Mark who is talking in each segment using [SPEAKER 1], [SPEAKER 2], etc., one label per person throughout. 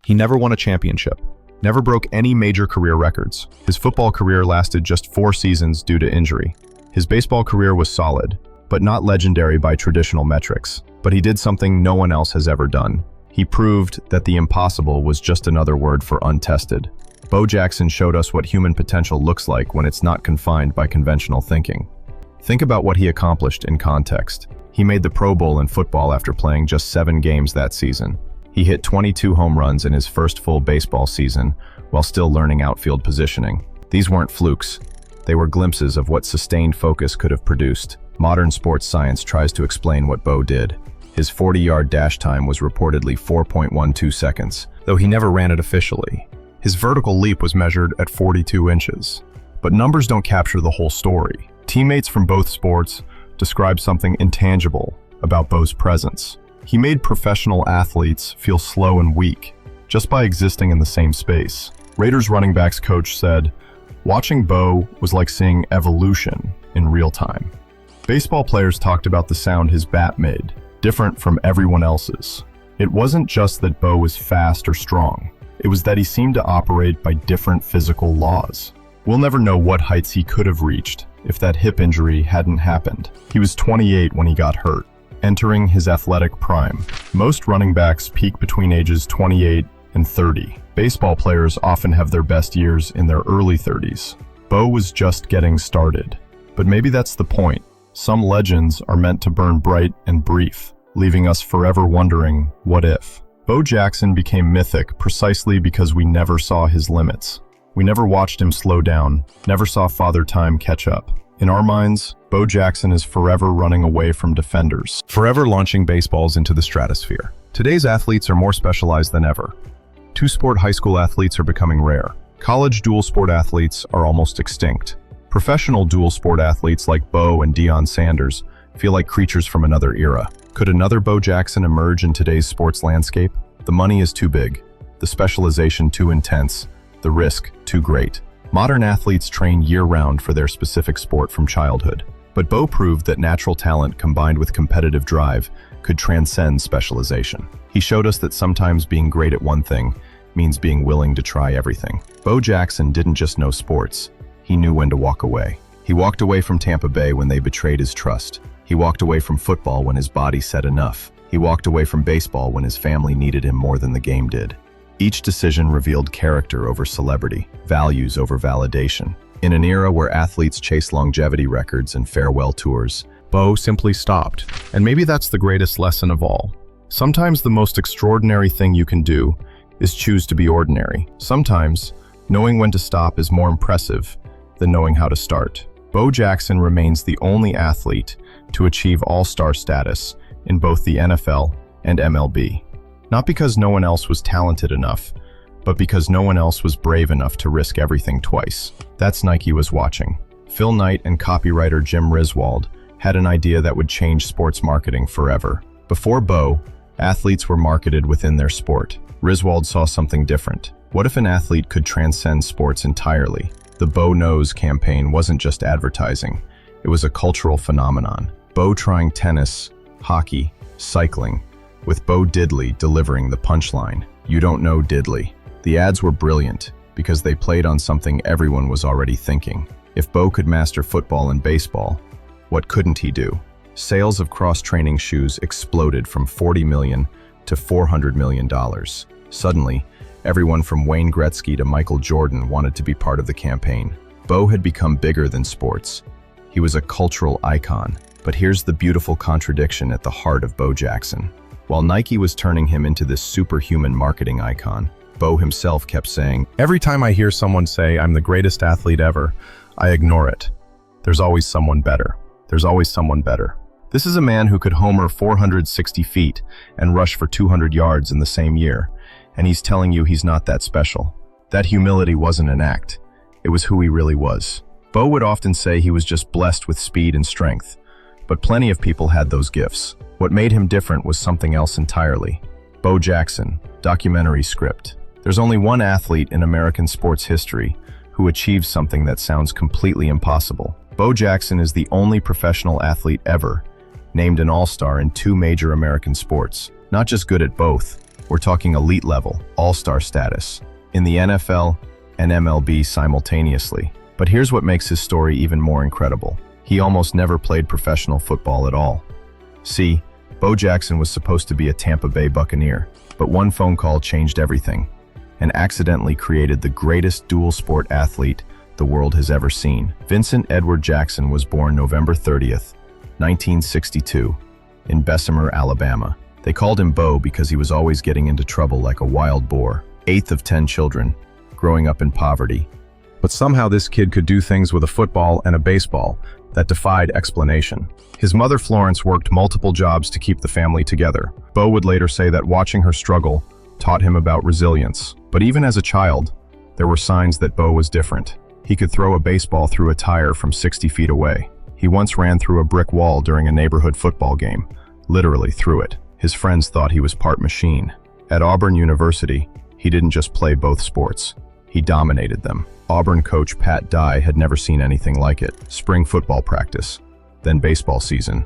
[SPEAKER 1] He never won a championship, never broke any major career records. His football career lasted just 4 seasons due to injury. His baseball career was solid, but not legendary by traditional metrics. But he did something no one else has ever done. He proved that the impossible was just another word for untested. Bo Jackson showed us what human potential looks like when it's not confined by conventional thinking. Think about what he accomplished in context. He made the Pro Bowl in football after playing just 7 games that season. He hit 22 home runs in his first full baseball season while still learning outfield positioning. These weren't flukes. They were glimpses of what sustained focus could have produced. Modern sports science tries to explain what Bo did. His 40-yard dash time was reportedly 4.12 seconds, though he never ran it officially. His vertical leap was measured at 42 inches. But numbers don't capture the whole story. Teammates from both sports describe something intangible about Bo's presence. He made professional athletes feel slow and weak just by existing in the same space. Raiders running backs coach said, "Watching Bo was like seeing evolution in real time." Baseball players talked about the sound his bat made, different from everyone else's. It wasn't just that Bo was fast or strong. It was that he seemed to operate by different physical laws. We'll never know what heights he could have reached if that hip injury hadn't happened. He was 28 when he got hurt, entering his athletic prime. Most running backs peak between ages 28 and 30. Baseball players often have their best years in their early 30s. Bo was just getting started. But maybe that's the point. Some legends are meant to burn bright and brief, leaving us forever wondering, what if? Bo Jackson became mythic precisely because we never saw his limits. We never watched him slow down, never saw Father Time catch up. In our minds, Bo Jackson is forever running away from defenders, forever launching baseballs into the stratosphere. Today's athletes are more specialized than ever. Two-sport high school athletes are becoming rare. College dual-sport athletes are almost extinct. Professional dual-sport athletes like Bo and Deion Sanders feel like creatures from another era. Could another Bo Jackson emerge in today's sports landscape? The money is too big, the specialization too intense, the risk too great. Modern athletes train year-round for their specific sport from childhood. But Bo proved that natural talent combined with competitive drive could transcend specialization. He showed us that sometimes being great at one thing means being willing to try everything. Bo Jackson didn't just know sports, he knew when to walk away. He walked away from Tampa Bay when they betrayed his trust. He walked away from football when his body said enough. He walked away from baseball when his family needed him more than the game did. Each decision revealed character over celebrity, values over validation. In an era where athletes chase longevity records and farewell tours, Bo simply stopped. And maybe that's the greatest lesson of all. Sometimes the most extraordinary thing you can do is choose to be ordinary. Sometimes, knowing when to stop is more impressive than knowing how to start. Bo Jackson remains the only athlete to achieve all-star status in both the NFL and MLB. Not because no one else was talented enough, but because no one else was brave enough to risk everything twice. That's Nike was watching. Phil Knight and copywriter Jim Riswold had an idea that would change sports marketing forever. Before Bo, athletes were marketed within their sport. Riswold saw something different. What if an athlete could transcend sports entirely? The Bo Knows campaign wasn't just advertising. It was a cultural phenomenon. Bo trying tennis, hockey, cycling, with Bo Diddley delivering the punchline, "You don't know Diddley." The ads were brilliant because they played on something everyone was already thinking. If Bo could master football and baseball, what couldn't he do? Sales of cross-training shoes exploded from $40 million to $400 million. Suddenly, everyone from Wayne Gretzky to Michael Jordan wanted to be part of the campaign. Bo had become bigger than sports. He was a cultural icon. But here's the beautiful contradiction at the heart of Bo Jackson. While Nike was turning him into this superhuman marketing icon, Bo himself kept saying, "Every time I hear someone say I'm the greatest athlete ever, I ignore it. There's always someone better. There's always someone better." This is a man who could homer 460 feet and rush for 200 yards in the same year, and he's telling you he's not that special. That humility wasn't an act. It was who he really was. Bo would often say he was just blessed with speed and strength, but plenty of people had those gifts. What made him different was something else entirely. Bo Jackson, documentary script. There's only one athlete in American sports history who achieved something that sounds completely impossible. Bo Jackson is the only professional athlete ever named an all-star in 2 major American sports. Not just good at both, We're talking elite level, all-star status, in the NFL and MLB simultaneously. But here's what makes his story even more incredible. He almost never played professional football at all. See, Bo Jackson was supposed to be a Tampa Bay Buccaneer, but one phone call changed everything and accidentally created the greatest dual-sport athlete the world has ever seen. Vincent Edward Jackson was born November 30th, 1962, in Bessemer, Alabama. They called him Bo because he was always getting into trouble like a wild boar. 8th of 10 children, growing up in poverty. But somehow this kid could do things with a football and a baseball that defied explanation. His mother Florence worked multiple jobs to keep the family together. Bo would later say that watching her struggle taught him about resilience. But even as a child, there were signs that Bo was different. He could throw a baseball through a tire from 60 feet away. He once ran through a brick wall during a neighborhood football game, literally through it. His friends thought he was part machine. At Auburn University, he didn't just play both sports, he dominated them. Auburn coach Pat Dye had never seen anything like it. Spring football practice, then baseball season,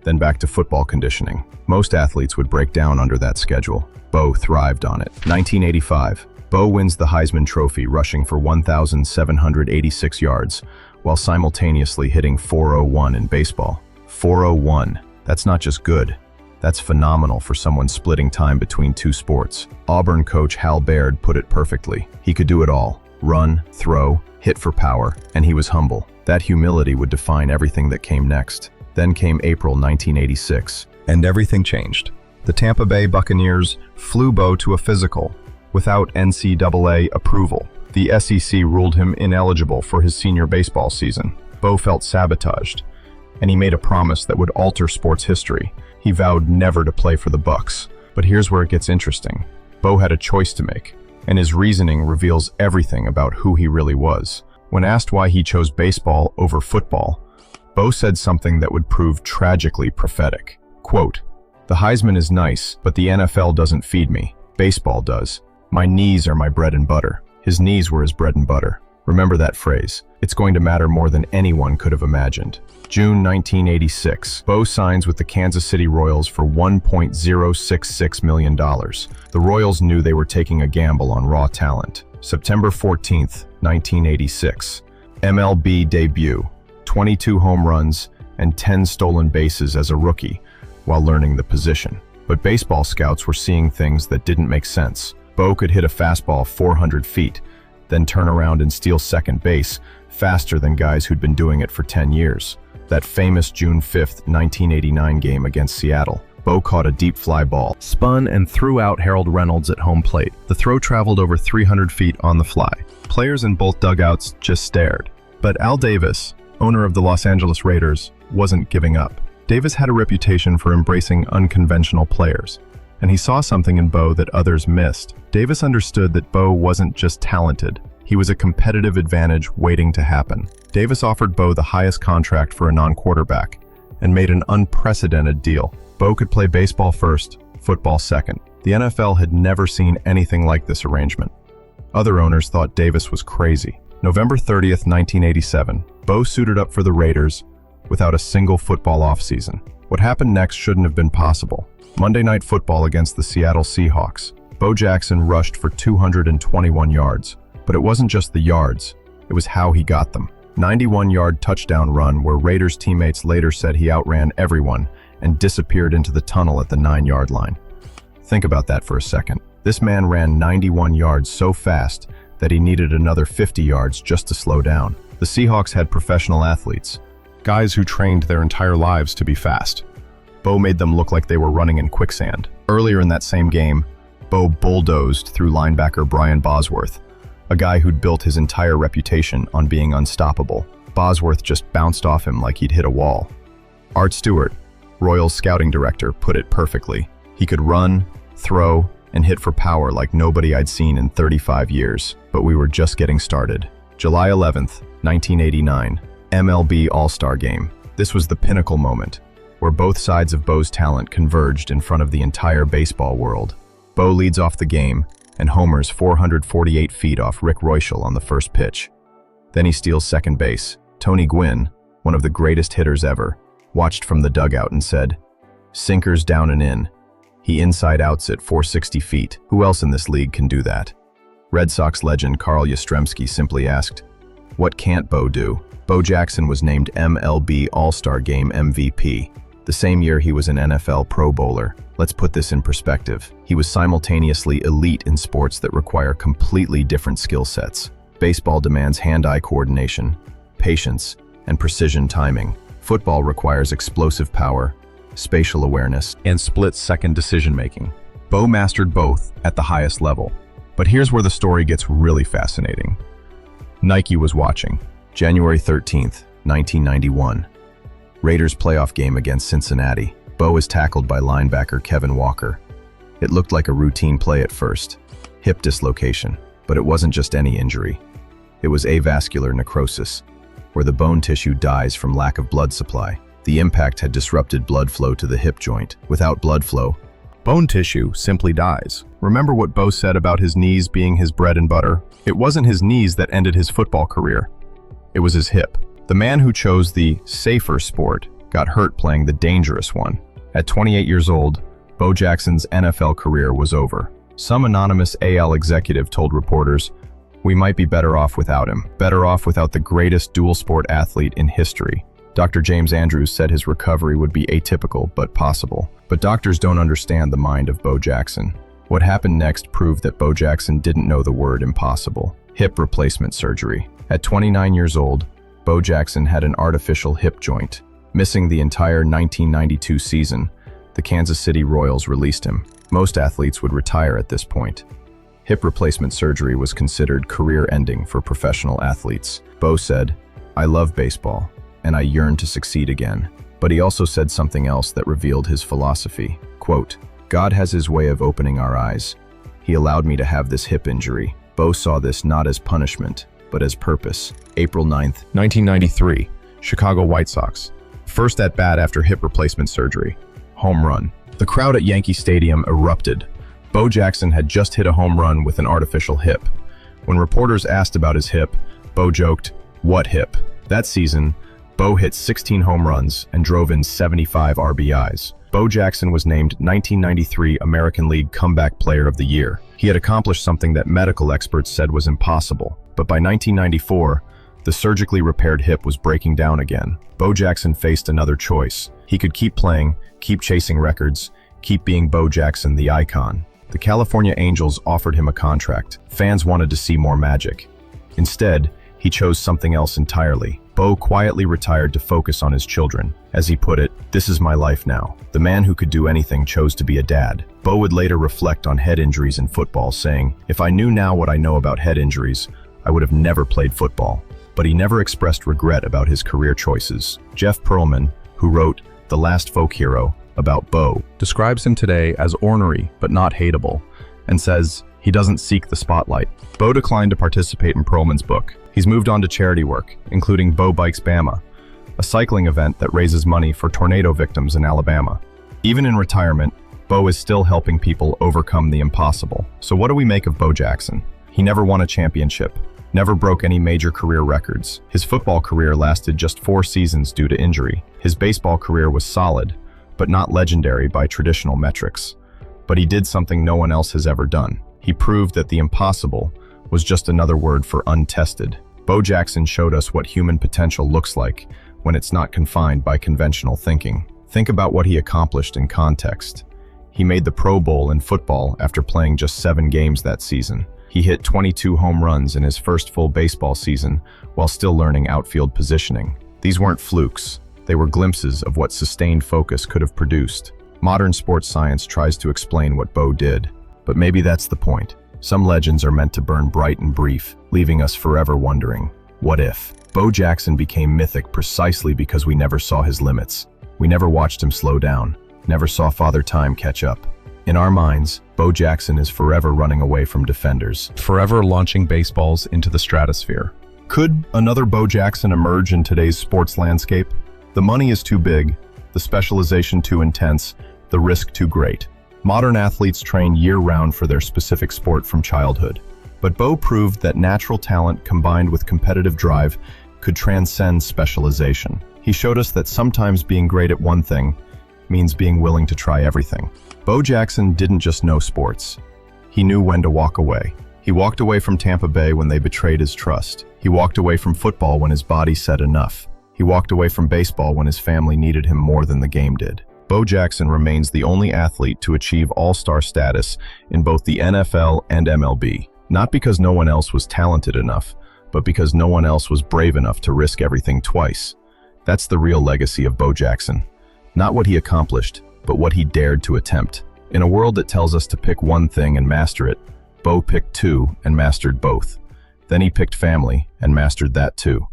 [SPEAKER 1] then back to football conditioning. Most athletes would break down under that schedule. Bo thrived on it. 1985, Bo wins the Heisman Trophy, rushing for 1,786 yards, while simultaneously hitting .401 in baseball. .401, that's not just good. That's phenomenal for someone splitting time between two sports. Auburn coach Hal Baird put it perfectly. He could do it all. Run, throw, hit for power, and he was humble. That humility would define everything that came next. Then came April 1986, and everything changed. The Tampa Bay Buccaneers flew Bo to a physical without NCAA approval. The SEC ruled him ineligible for his senior baseball season. Bo felt sabotaged, and he made a promise that would alter sports history. He vowed never to play for the Bucs. But here's where it gets interesting. Bo had a choice to make, and his reasoning reveals everything about who he really was. When asked why he chose baseball over football, Bo said something that would prove tragically prophetic. Quote, "The Heisman is nice, but the NFL doesn't feed me. Baseball does. My knees are my bread and butter." His knees were his bread and butter. Remember that phrase. It's going to matter more than anyone could have imagined. June 1986, Bo signs with the Kansas City Royals for $1.066 million. The Royals knew they were taking a gamble on raw talent. September 14th, 1986, MLB debut, 22 home runs and 10 stolen bases as a rookie while learning the position. But baseball scouts were seeing things that didn't make sense. Bo could hit a fastball 400 feet, then turn around and steal second base faster than guys who'd been doing it for 10 years. That famous June 5th, 1989 game against Seattle, Bo caught a deep fly ball, spun and threw out Harold Reynolds at home plate. The throw traveled over 300 feet on the fly. Players in both dugouts just stared. But Al Davis, owner of the Los Angeles Raiders, wasn't giving up. Davis had a reputation for embracing unconventional players, and he saw something in Bo that others missed. Davis understood that Bo wasn't just talented, he was a competitive advantage waiting to happen. Davis offered Bo the highest contract for a non-quarterback and made an unprecedented deal. Bo could play baseball first, football second. The NFL had never seen anything like this arrangement. Other owners thought Davis was crazy. November 30th, 1987, Bo suited up for the Raiders without a single football offseason. What happened next shouldn't have been possible. Monday Night Football against the Seattle Seahawks. Bo Jackson rushed for 221 yards. But it wasn't just the yards, it was how he got them. 91-yard touchdown run where Raiders teammates later said he outran everyone and disappeared into the tunnel at the 9-yard line. Think about that for a second. This man ran 91 yards so fast that he needed another 50 yards just to slow down. The Seahawks had professional athletes, guys who trained their entire lives to be fast. Bo made them look like they were running in quicksand. Earlier in that same game, Bo bulldozed through linebacker Brian Bosworth, a guy who'd built his entire reputation on being unstoppable. Bosworth just bounced off him like he'd hit a wall. Art Stewart, Royals scouting director, put it perfectly. He could run, throw, and hit for power like nobody I'd seen in 35 years. But we were just getting started. July 11th, 1989, MLB All-Star Game. This was the pinnacle moment, where both sides of Bo's talent converged in front of the entire baseball world. Bo leads off the game and homers 448 feet off Rick Reuschel on the first pitch. Then he steals second base. Tony Gwynn, one of the greatest hitters ever, watched from the dugout and said, "Sinkers down and in." He inside-outs it 460 feet. Who else in this league can do that? Red Sox legend Carl Yastrzemski simply asked, "What can't Bo do?" Bo Jackson was named MLB All-Star Game MVP. The same year he was an NFL Pro Bowler. Let's put this in perspective. He was simultaneously elite in sports that require completely different skill sets. Baseball demands hand-eye coordination, patience, and precision timing. Football requires explosive power, spatial awareness, and split-second decision-making. Bo mastered both at the highest level. But here's where the story gets really fascinating. Nike was watching. January 13th, 1991. Raiders playoff game against Cincinnati. Bo is tackled by linebacker Kevin Walker. It looked like a routine play at first. Hip dislocation. But it wasn't just any injury. It was avascular necrosis, where the bone tissue dies from lack of blood supply. The impact had disrupted blood flow to the hip joint. Without blood flow, bone tissue simply dies. Remember what Bo said about his knees being his bread and butter? It wasn't his knees that ended his football career. It was his hip. The man who chose the safer sport got hurt playing the dangerous one. At 28 years old, Bo Jackson's NFL career was over. Some anonymous AL executive told reporters, "We might be better off without him, better off without the greatest dual-sport athlete in history." Dr. James Andrews said his recovery would be atypical but possible. But doctors don't understand the mind of Bo Jackson. What happened next proved that Bo Jackson didn't know the word impossible. Hip replacement surgery. At 29 years old, Bo Jackson had an artificial hip joint. Missing the entire 1992 season, the Kansas City Royals released him. Most athletes would retire at this point. Hip replacement surgery was considered career-ending for professional athletes. Bo said, "I love baseball, and I yearn to succeed again." But he also said something else that revealed his philosophy. Quote, "God has his way of opening our eyes. He allowed me to have this hip injury." Bo saw this not as punishment, but as purpose. April 9th, 1993, Chicago White Sox. First at bat after hip replacement surgery. Home run. The crowd at Yankee Stadium erupted. Bo Jackson had just hit a home run with an artificial hip. When reporters asked about his hip, Bo joked, "What hip?" That season, Bo hit 16 home runs and drove in 75 RBIs. Bo Jackson was named 1993 American League Comeback Player of the Year. He had accomplished something that medical experts said was impossible. But by 1994, the surgically repaired hip was breaking down again. Bo Jackson faced another choice. He could keep playing, keep chasing records, keep being Bo Jackson the icon. The California Angels offered him a contract. Fans wanted to see more magic. Instead, he chose something else entirely. Bo quietly retired to focus on his children. As he put it, "This is my life now." The man who could do anything chose to be a dad. Bo would later reflect on head injuries in football, saying, "If I knew now what I know about head injuries, I would have never played football." But he never expressed regret about his career choices. Jeff Pearlman, who wrote The Last Folk Hero about Bo, describes him today as ornery but not hateable, and says he doesn't seek the spotlight. Bo declined to participate in Pearlman's book. He's moved on to charity work, including Bo Bikes Bama, a cycling event that raises money for tornado victims in Alabama. Even in retirement, Bo is still helping people overcome the impossible. So what do we make of Bo Jackson? He never won a championship, never broke any major career records. His football career lasted just 4 seasons due to injury. His baseball career was solid, but not legendary by traditional metrics. But he did something no one else has ever done. He proved that the impossible was just another word for untested. Bo Jackson showed us what human potential looks like when it's not confined by conventional thinking. Think about what he accomplished in context. He made the Pro Bowl in football after playing just 7 games that season. He hit 22 home runs in his first full baseball season while still learning outfield positioning. These weren't flukes. They were glimpses of what sustained focus could have produced. Modern sports science tries to explain what Bo did, but maybe that's the point. Some legends are meant to burn bright and brief, leaving us forever wondering, what if? Bo Jackson became mythic precisely because we never saw his limits. We never watched him slow down, never saw Father Time catch up. In our minds, Bo Jackson is forever running away from defenders, forever launching baseballs into the stratosphere. Could another Bo Jackson emerge in today's sports landscape? The money is too big, the specialization too intense, the risk too great. Modern athletes train year-round for their specific sport from childhood. But Bo proved that natural talent combined with competitive drive could transcend specialization. He showed us that sometimes being great at one thing means being willing to try everything. Bo Jackson didn't just know sports. He knew when to walk away. He walked away from Tampa Bay when they betrayed his trust. He walked away from football when his body said enough. He walked away from baseball when his family needed him more than the game did. Bo Jackson remains the only athlete to achieve all-star status in both the NFL and MLB. Not because no one else was talented enough, but because no one else was brave enough to risk everything twice. That's the real legacy of Bo Jackson. Not what he accomplished, but what he dared to attempt. In a world that tells us to pick one thing and master it, Bo picked two and mastered both. Then he picked family and mastered that too.